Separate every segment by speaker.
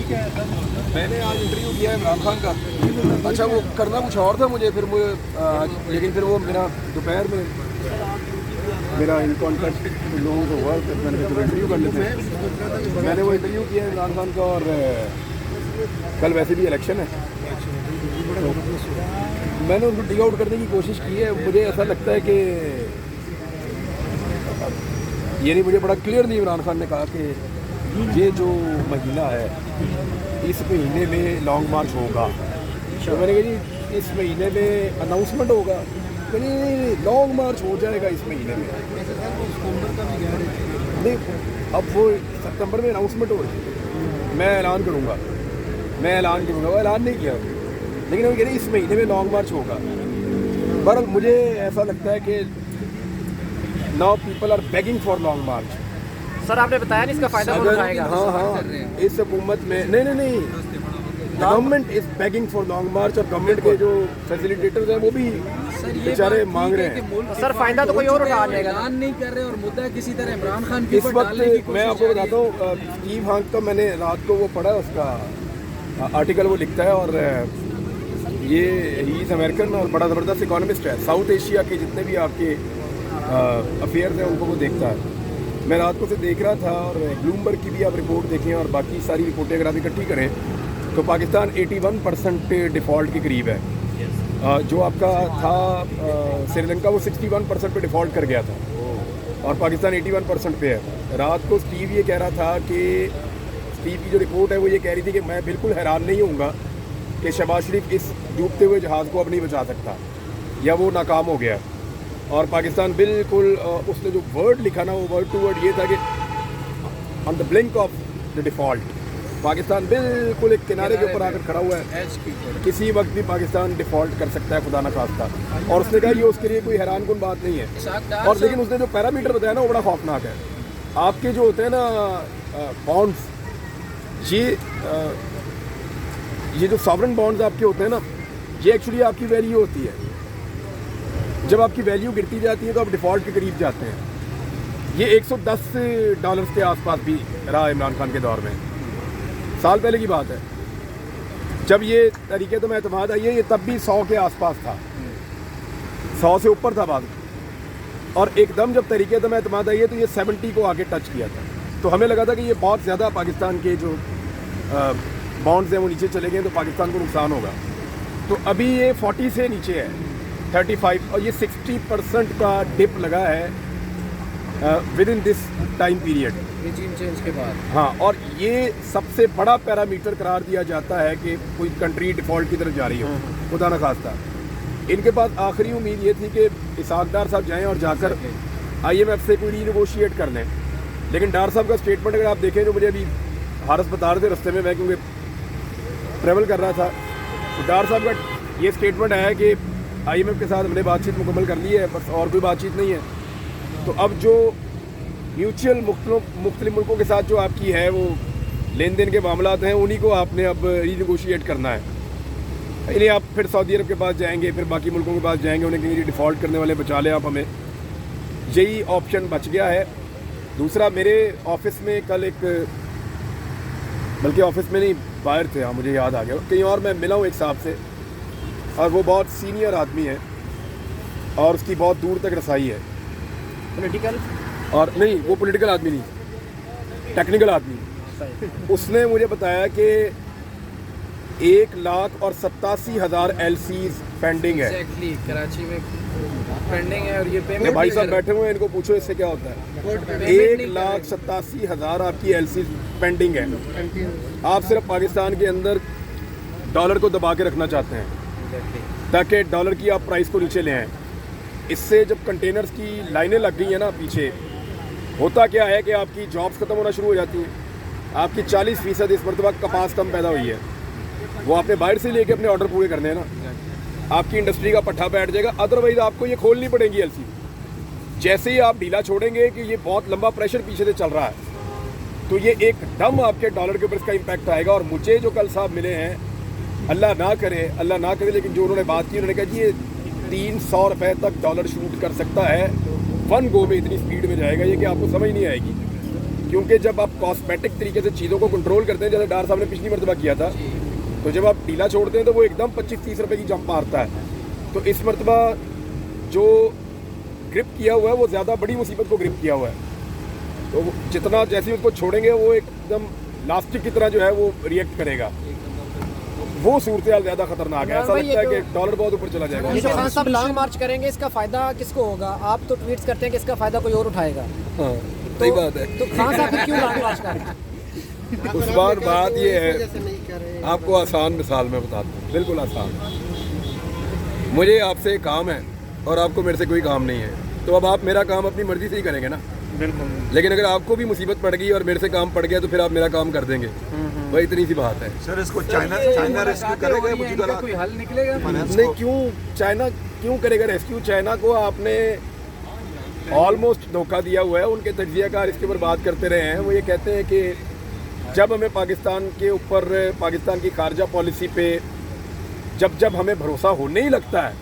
Speaker 1: میں نے آج انٹرویو کیا ہے عمران خان کا. اچھا وہ کرنا کچھ اور تھا مجھے, لیکن پھر وہ میرا دوپہر میں میرا ان کانٹیکٹ لوگوں سے ہوا, میں نے انٹرویو کر لیتے ہیں. میں نے وہ انٹرویو کیا ہے عمران خان کا, اور کل ویسے بھی الیکشن ہے, تو میں نے ان کو ڈگ آؤٹ کرنے کی کوشش کی ہے. مجھے ایسا لگتا ہے کہ یعنی مجھے بڑا کلیئرلی عمران خان نے کہا کہ یہ جو مہینہ ہے اس مہینے میں لانگ مارچ ہوگا. تو میں نے کہا جی اس مہینے میں اناؤنسمنٹ ہوگا, نہیں لانگ مارچ ہو جائے گا اس مہینے میں. نہیں اب وہ ستمبر میں اناؤنسمنٹ ہو رہی ہے, میں اعلان کروں گا, وہ اعلان نہیں کیا, لیکن وہ کہہ رہے اس مہینے میں لانگ مارچ ہوگا. بہرحال مجھے ایسا لگتا ہے کہ now people are begging for long march.
Speaker 2: Sir آپ نے بتایا نہیں اس کا فائدہ کون اٹھائے گا؟
Speaker 1: ہاں اس حکومت میں نہیں government is begging for long march, اور گورنمنٹ کے جو فیسیلیٹیٹرز ہیں وہ بھی بیچارے مانگ رہے ہیں.
Speaker 2: سر فائدہ تو کوئی اور اٹھا لے گا,
Speaker 3: اعلان نہیں کر رہے اور مدعا کسی طرح عمران خان کے
Speaker 1: اس وقت. میں آپ کو بتاتا ہوں اسٹیو ہانک کا میں نے رات کو وہ پڑھا, اس کا آرٹیکل وہ لکھتا ہے, اور یہ ہی از امریکن اور بڑا زبردست اکانومسٹ ہے. ساؤتھ ایشیا کے جتنے بھی آپ کے افیئرز ہیں ان کو وہ دیکھتا ہے. میں رات کو سے دیکھ رہا تھا, اور بلومبرگ کی بھی آپ رپورٹ دیکھیں اور باقی ساری رپورٹیں اگر آپ اکٹھی کریں تو پاکستان 81% ڈیفالٹ کے قریب ہے. جو آپ کا تھا سری لنکا وہ 61% پہ ڈیفالٹ کر گیا تھا, اور پاکستان 81% پہ ہے. رات کو اسٹیو یہ کہہ رہا تھا کہ اسٹیو کی جو رپورٹ ہے وہ یہ کہہ رہی تھی کہ میں بالکل حیران نہیں ہوں گا کہ شہباز شریف اس ڈوبتے ہوئے جہاز کو اب نہیں بچا سکتا یا وہ ناکام ہو گیا. اور پاکستان بالکل اس نے جو ورڈ لکھا نا وہ ورڈ ٹو ورڈ یہ تھا کہ on the blink of the default. Pakistan بالکل ایک کنارے کے اوپر آ کر کھڑا ہوا ہے, کسی وقت بھی پاکستان ڈیفالٹ کر سکتا ہے خدا نہ خواستہ. اور اس نے کہا یہ اس کے لیے کوئی حیران کن بات نہیں ہے. اور لیکن اس نے جو پیرامیٹر بتایا نا وہ بڑا خوفناک ہے. آپ کے جو ہوتے ہیں نا بانڈز, یہ جو ساورن بانڈز آپ کے ہوتے ہیں نا, یہ ایکچولی آپ کی ویلیو ہوتی ہے. جب آپ کی ویلیو گرتی جاتی ہے تو آپ ڈیفالٹ کے قریب جاتے ہیں. یہ $110 کے آس پاس بھی رہا عمران خان کے دور میں, سال پہلے کی بات ہے. جب یہ طریقے تو اعتماد آئی ہے یہ تب بھی 100 کے آس پاس تھا, 100 سے اوپر تھا بعد. اور ایک دم جب طریقے تو اعتماد آئی ہے تو یہ 70 کو آگے ٹچ کیا تھا. تو ہمیں لگا تھا کہ یہ بہت زیادہ پاکستان کے جو بانڈز ہیں وہ نیچے چلے گئے تو پاکستان کو نقصان ہوگا. تو ابھی یہ 40 سے نیچے ہے, 35, اور یہ 60% کا ڈپ لگا ہے with in this time period,
Speaker 3: regime change کے بعد.
Speaker 1: ہاں, اور یہ سب سے بڑا پیرامیٹر قرار دیا جاتا ہے کہ کوئی کنٹری ڈیفالٹ کی طرف جا رہی ہو خدا نہ خواستہ. ان کے پاس آخری امید یہ تھی کہ اسحاق ڈار صاحب جائیں اور جا کر IMF سے کوئی ری نیگوشیٹ کر لیں. لیکن ڈار صاحب کا اسٹیٹمنٹ اگر آپ دیکھیں جو مجھے ابھی حارث بتا رہے تھے رستے میں کیونکہ ٹریول کر رہا تھا, تو ڈار صاحب کا یہ اسٹیٹمنٹ ہے کہ IMF کے ساتھ ہم نے بات چیت مکمل کر لی ہے, بس اور کوئی بات چیت نہیں ہے. تو اب جو میوچل مختلف ملکوں کے ساتھ جو آپ کی ہے وہ لین دین کے معاملات ہیں انہی کو آپ نے اب ری نیگوشیٹ کرنا ہے. انہیں آپ پھر سعودی عرب کے پاس جائیں گے, پھر باقی ملکوں کے پاس جائیں گے, انہیں کہیں ڈیفالٹ کرنے والے بچا لیں آپ ہمیں. یہی آپشن بچ گیا ہے. دوسرا میرے آفس میں کل ایک, بلکہ آفس میں نہیں باہر تھے, ہاں مجھے یاد آ گیا, کہیں اور میں ملا ہوں ایک صاحب سے, اور وہ بہت سینئر آدمی ہے اور اس کی بہت دور تک رسائی ہے.
Speaker 2: پولیٹیکل
Speaker 1: اور نہیں وہ پولیٹیکل آدمی نہیں, ٹیکنیکل آدمی. اس نے مجھے بتایا کہ 1,87,000 LCs پینڈنگ ہے.
Speaker 3: کراچی میں پینڈنگ ہے, اور یہ پیمنٹ
Speaker 1: بھائی صاحب بیٹھے ہوئے ہیں, ان کو پوچھو اس سے کیا ہوتا ہے. 1,87,000 آپ کی LCs پینڈنگ ہے. آپ صرف پاکستان کے اندر ڈالر کو دبا کے رکھنا چاہتے ہیں تاکہ ڈالر کی آپ پرائز کو نیچے لے آئیں. اس سے جب کنٹینرز کی لائنیں لگ گئی ہیں نا پیچھے, ہوتا کیا ہے کہ آپ کی جابس ختم ہونا شروع ہو جاتی ہیں. آپ کی 40% اس مرتبہ کپاس کم پیدا ہوئی ہے, وہ آپ نے باہر سے لے کے اپنے آرڈر پورے کرنے ہیں نا. آپ کی انڈسٹری کا پٹھا بیٹھ جائے گا, ادروائز آپ کو یہ کھولنی پڑیں گی LC. جیسے ہی آپ ڈھیلا چھوڑیں گے کہ یہ بہت لمبا پریشر پیچھے سے چل رہا ہے تو یہ ایک دم آپ کے ڈالر کے اوپر اس کا امپیکٹ آئے گا. اور مجھے جو کل صاحب ملے ہیں, اللہ نہ کرے لیکن جو انہوں نے بات کی, انہوں نے کہا جی یہ 300 روپے تک ڈالر شوٹ کر سکتا ہے 1 گو میں, اتنی سپیڈ میں جائے گا یہ کہ آپ کو سمجھ نہیں آئے گی. क्योंकि जब आप कॉस्मेटिक तरीके से चीज़ों को कंट्रोल करते हैं, जैसे डार साहब ने पिछली मरतबा किया था, तो जब आप ढीला छोड़ते हैं तो वो एकदम 25-30 रुपए की जंप मारता है। तो इस मरतबा जो ग्रिप किया हुआ है वो ज़्यादा बड़ी मुसीबत को ग्रिप किया हुआ है। तो जितना जैसे ही उसको छोड़ेंगे वो एकदम लास्टिक की तरह जो है वो रिएक्ट करेगा। वो सूरत हाल ज़्यादा खतरनाक है। ऐसा लगता है कि डॉलर बहुत ऊपर चला जाएगा।
Speaker 2: ये जो खान साहब लॉन्ग मार्च करेंगे, इसका फायदा किसको होगा? आप तो ट्वीट्स करते हैं कि इसका फायदा कोई और उठाएगा।
Speaker 1: हाँ, सही बात है।
Speaker 2: तो खान साहब फिर क्यों लॉन्ग मार्च कर रहे हैं?
Speaker 1: उस बात ये है, आपको आसान मिसाल में बताता हूँ, बिल्कुल आसान। मुझे आपसे एक काम है और आपको मेरे से कोई काम नहीं है, तो अब आप मेरा काम अपनी मर्जी से ही करेंगे ना।
Speaker 2: बिल्कुल।
Speaker 1: लेकिन अगर आपको भी मुसीबत पड़ गई और मेरे से काम पड़ गया तो फिर आप मेरा काम कर देंगे। वही इतनी सी बात है।
Speaker 4: सर इसको चाइना रेस्क्यू करेगा मौजूदा
Speaker 3: कोई हल निकलेगा?
Speaker 1: नहीं, क्यों चाइना क्यों करेगा रेस्क्यू? चाइना को आपने ऑलमोस्ट धोखा दिया हुआ है। उनके तज्जियाकार इसके ऊपर बात करते रहे हैं। वो ये कहते हैं कि जब हमें पाकिस्तान के ऊपर, पाकिस्तान की खारजा पॉलिसी पे जब जब हमें भरोसा होने ही लगता है,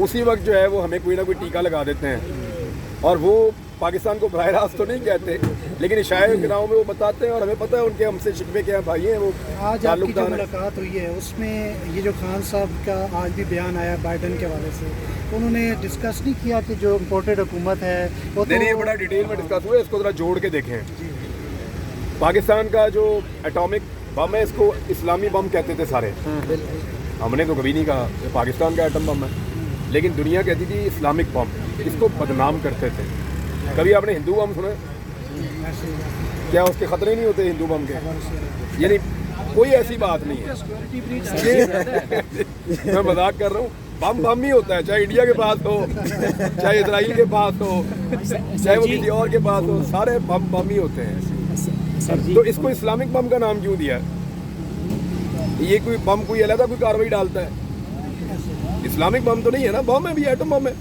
Speaker 1: उसी वक्त जो है वो हमें कोई ना कोई टीका लगा देते हैं। और वो पाकिस्तान को बराह रास्त तो नहीं कहते, लेकिन इशारे गिराहों में वो बताते हैं और हमें पता है उनके हमसे शिकवे क्या भाई हैं। वो
Speaker 5: आज आपकी जो मुलाकात हुई है उसमें ये जो खान साहब का आज भी बयान आया बाइडन के हवाले से, उन्होंने डिस्कस नहीं किया कि जो इम्पोर्टेड हुकूमत है वो तो
Speaker 1: ये बड़ा डिटेल में डिस्कस हुआ है। इसको ज़रा जोड़ के देखें। पाकिस्तान का जो एटॉमिक बम है, इसको इस्लामी बम कहते थे सारे। हमने तो कभी नहीं कहा कि पाकिस्तान का एटम बम है, लेकिन दुनिया कहती थी इस्लामिक बम। इसको बदनाम करते थे। कभी आपने हिंदू बम सुने? क्या उसके खतरे नहीं होते हिंदू बम के? यानी कोई ऐसी बात नहीं है। मैं मजाक कर रहा हूँ। बम बम ही होता है, चाहे इंडिया के पास हो, चाहे इजराइल के पास हो, चाहे वो किसी और के पास हो, सारे बम बम ही होते हैं। तो इसको इस्लामिक बम का नाम क्यों दिया? ये कोई बम कोई अलग कोई कार्रवाई डालता है? इस्लामिक बम तो नहीं है ना, बम है भी, एटम बम है।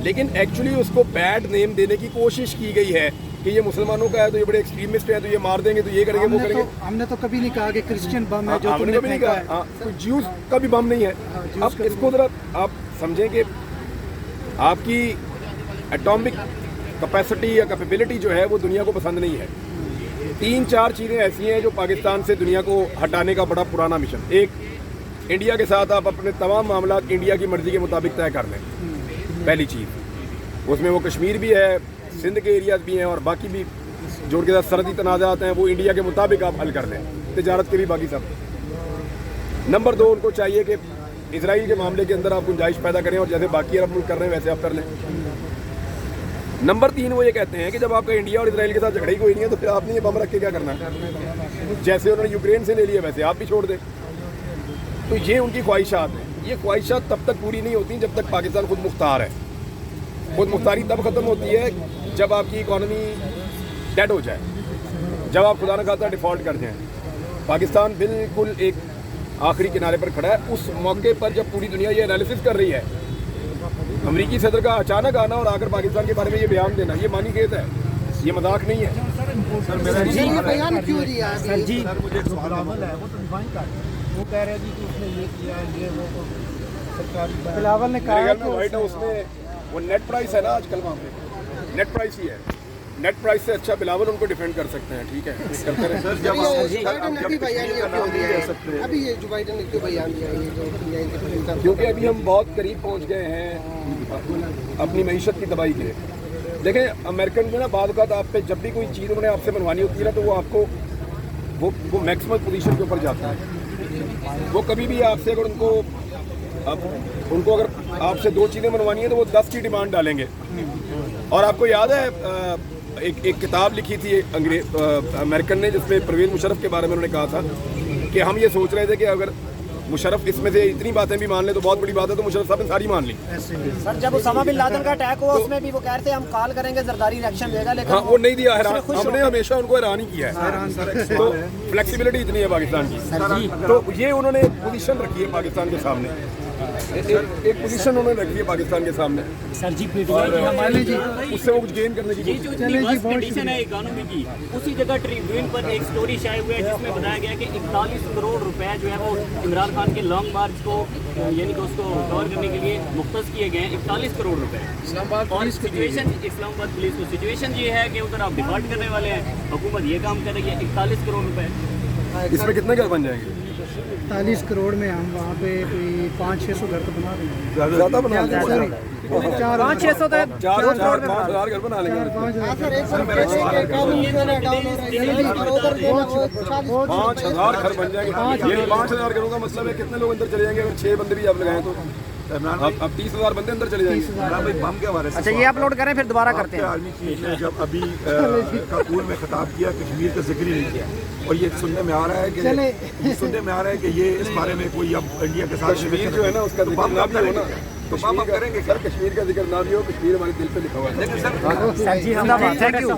Speaker 1: लेकिन एक्चुअली उसको बैड नेम देने की कोशिश की गई है कि ये मुसलमानों का है, तो ये बड़े एक्सट्रीमिस्ट हैं, तो ये मार देंगे, तो ये करेंगे, वो करेंगे।
Speaker 5: हमने तो कभी नहीं कहा कि क्रिश्चियन बम है जो
Speaker 1: हमने कभी नहीं कहा। कोई ज्यूज का भी बम नहीं है। अब इसको जरा आप समझें कि आपकी एटॉमिक कैपेसिटी या कैपेबिलिटी जो है वो दुनिया को पसंद नहीं है। 3-4 चीज़ें ऐसी हैं जो पाकिस्तान से दुनिया को हटाने का बड़ा पुराना मिशन। एक, इंडिया के साथ आप अपने तमाम मामला इंडिया की मर्जी के मुताबिक तय कर लें, पहली चीज़। उसमें वो कश्मीर भी है, सिंध के एरियाज भी हैं, और बाकी भी जो उनके साथ सरहदी तनाज़ात हैं वो इंडिया के मुताबिक आप हल कर लें, तिजारत के भी बाकी सब। नंबर 2, उनको चाहिए कि इजराइल के मामले के अंदर आप गुंजाइश पैदा करें और जैसे बाकी अरब मुल्क कर रहे हैं वैसे आप कर लें। नंबर 3, वो ये कहते हैं कि जब आपका इंडिया और इजराइल के साथ झगड़ा ही कोई नहीं है तो फिर आपने ये बम रख के क्या करना है? जैसे उन्होंने यूक्रेन से ले लिया वैसे आप भी छोड़ दें। तो ये उनकी ख्वाहिशात हैं। ये ख्वाहिशात तब तक पूरी नहीं होती जब तक पाकिस्तान खुद मुख्तार है। खुद मुख्तारी तब ख़त्म होती है जब आपकी इकॉनमी डेड हो जाए, जब आप खुदा न खास्ता डिफ़ॉल्ट कर जाएं। पाकिस्तान बिल्कुल एक आखिरी किनारे पर खड़ा है। उस मौके पर जब पूरी दुनिया ये एनालिसिस कर रही है, अमरीकी सदर का अचानक आना और आकर पाकिस्तान के बारे में ये बयान देना, ये मानी खेत है, ये मजाक नहीं है।
Speaker 4: सर मेरा
Speaker 5: ये बयान क्यों दिया?
Speaker 4: सर मुझे एक सवाल है।
Speaker 5: वो कह रहे हैं कि उसने ये किया, ये वो सरकारी बिलावल ने कहा
Speaker 1: मेरे ख्याल में व्हाइट हाउस में वो नेट प्राइस है ना आजकल, वहाँ पे नेट प्राइस ही है। नेट प्राइस से अच्छा बिलावल उनको डिफेंड कर सकते हैं। ठीक है, करते रहे।
Speaker 4: सर जब
Speaker 5: अभी ये जो बाइडन ने क्यों बयान दिया ये जो
Speaker 1: क्योंकि अभी हम बहुत करीब पहुंच गए हैं अपनी मईशत की तबाही के। देखें, अमेरिकन में ना बाद वक़्त आप पे जब भी कोई चीज़ उन्होंने आपसे मनवानी होती है ना, तो वो आपको वो मैक्सिमम पोजीशन के ऊपर जाता है। वो कभी भी आपसे अगर उनको अगर आपसे 2 चीज़ें मनवानी है तो वो 10 की डिमांड डालेंगे। और आपको याद है एक किताब लिखी थी अमेरिकन ने, जिसमें परवेज़ मुशर्रफ के बारे में उन्होंने कहा था कि हम ये सोच रहे थे कि अगर मुशर्रफ इसमें से इतनी बातें भी मान ले तो बहुत बड़ी बात है, तो मुशर्रफ साहब ने सारी मान ली।
Speaker 2: सर जब उसामा बिन लादेन का अटैक हुआ उसमें भी वो कह रहे थे हम कॉल करेंगे, जरदारी रिएक्शन देगा, लेकिन
Speaker 1: हाँ, वो नहीं दिया। हमने हमेशा उनको हैरान ही किया है। तो फ्लेक्सिबिलिटी इतनी है पाकिस्तान की, तो ये उन्होंने पोजीशन रखी है पाकिस्तान के सामने एक पोजीशन उन्होंने रखी है पाकिस्तान के सामने
Speaker 6: सर जी
Speaker 1: और
Speaker 5: चले जी
Speaker 1: उससे वो कुछ गेन करने की
Speaker 6: ये
Speaker 1: कोशिश
Speaker 6: जो
Speaker 5: चले
Speaker 6: इतनी
Speaker 5: जी,
Speaker 6: वर्स्ट
Speaker 5: बहुत
Speaker 6: कंडीशन है इकोनॉमी की, उसी जगह ट्रिब्यून पर एक स्टोरी शाये हुआ है जिसमें बताया गया कि 41 करोड़ रुपए जो है वो इमरान खान के लॉन्ग मार्च को यानी कि उसको कवर करने के लिए मुख्तस किए गए हैं 41 करोड़ रुपए।
Speaker 3: इस्लामाबाद
Speaker 6: और
Speaker 3: पुलिस को दिए गए।
Speaker 6: सिचुएशन इस्लामाबाद पुलिस को सिचुएशन ये है कि उधर आप डिफॉल्ट करने वाले हैं, हुकूमत ये काम कर रही है 41 करोड़ रुपए।
Speaker 1: इसमें कितने घर बन जाएंगे
Speaker 5: 40 करोड़ में हम वहाँ पे कोई 500-600 घर तो बना देंगे।
Speaker 1: ज्यादा बना
Speaker 5: सॉरी
Speaker 1: लेंगे
Speaker 2: 500-600 तो
Speaker 1: 4-5 हजार घर बना लेंगे 5,000 घर बन जाएंगे। ये 5,000 घरों का मतलब है कितने लोग अंदर चले जाएंगे अगर 6 बंदे भी आप लगाएं तो अब 30,000 बंदे अंदर चले जाएंगे।
Speaker 4: इमरान भाई बम के हवाले से
Speaker 2: अच्छा ये अपलोड करें फिर दोबारा करते हैं।
Speaker 4: आर्मी चीफ ने जब अभी काबुल में खिताब किया कश्मीर का जिक्र ही नहीं किया और ये सुनने में आ रहा है कि ये इस बारे में कोई अब इंडिया के साथ
Speaker 1: कश्मीर जो है ना उसका जिक्र ना भी हो ना
Speaker 4: तो बम आप करेंगे
Speaker 1: सर कश्मीर का जिक्र ना भी हो कश्मीर हमारे दिल पे लिखा हुआ है।
Speaker 4: लेकिन सर
Speaker 2: सर जी थैंक यू।